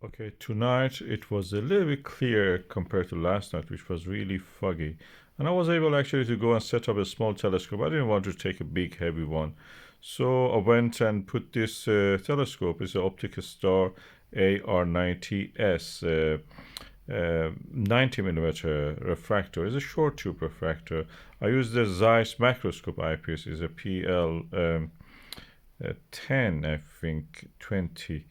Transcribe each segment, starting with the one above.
Okay, tonight it was a little bit clearer compared to last night, which was really foggy. And I was able actually to go and set up a small telescope. I didn't want to take a big, heavy one. So I went and put this telescope. It's an OpticStar AR90S 90mm refractor. It's a short tube refractor. I used the Zeiss microscope eyepiece. It's a Pl-10, I think, 20.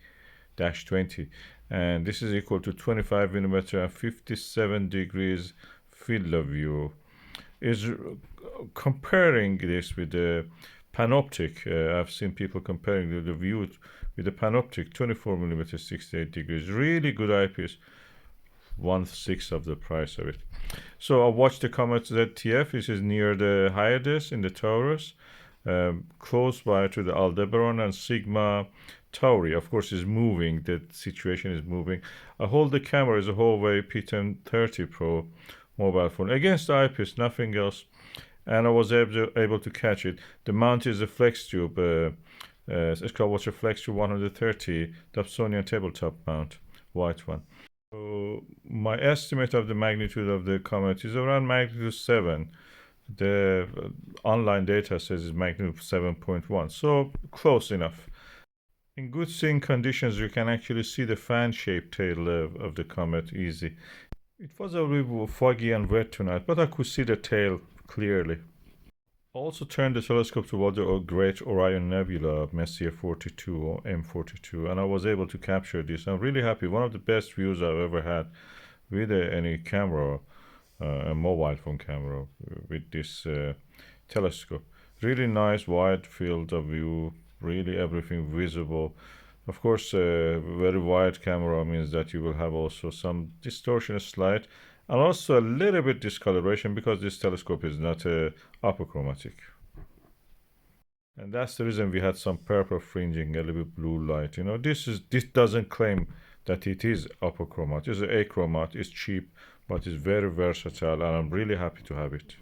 20, and this is equal to 25mm and 57 degrees field of view. Is comparing this with the panoptic. I've seen people comparing the view with the panoptic 24mm 68 degrees. Really good eyepiece, 1/6 of the price of it. So I watched the Comet ZTF. This is near the Hyades in the Taurus, close by to the Aldebaran and Sigma Tauri. Of course, is moving. The situation is moving. I hold the camera as a Huawei P30 Pro mobile phone against the eyepiece, nothing else, and I was able to catch it. The mount is a Flextube, Skywatcher Flextube 130 Dobsonian tabletop mount, white one. So my estimate of the magnitude of the comet is around magnitude 7. The online data says it's magnitude 7.1, so close enough. In good seeing conditions, you can actually see the fan-shaped tail of the comet easy. It was a little foggy and wet tonight, but I could see the tail clearly. I also turned the telescope toward the Great Orion Nebula Messier 42 or M42, and I was able to capture this. I'm really happy. One of the best views I've ever had with any camera, a mobile phone camera, with this telescope. Really nice wide field of view. Really everything visible. Of course, a very wide camera means that you will have also some distortion slight, and also a little bit discoloration because this telescope is not apochromatic. And that's the reason we had some purple fringing, a little bit blue light. You know, this doesn't claim that it is apochromat. It's an achromat. It's cheap, but it's very versatile, and I'm really happy to have it.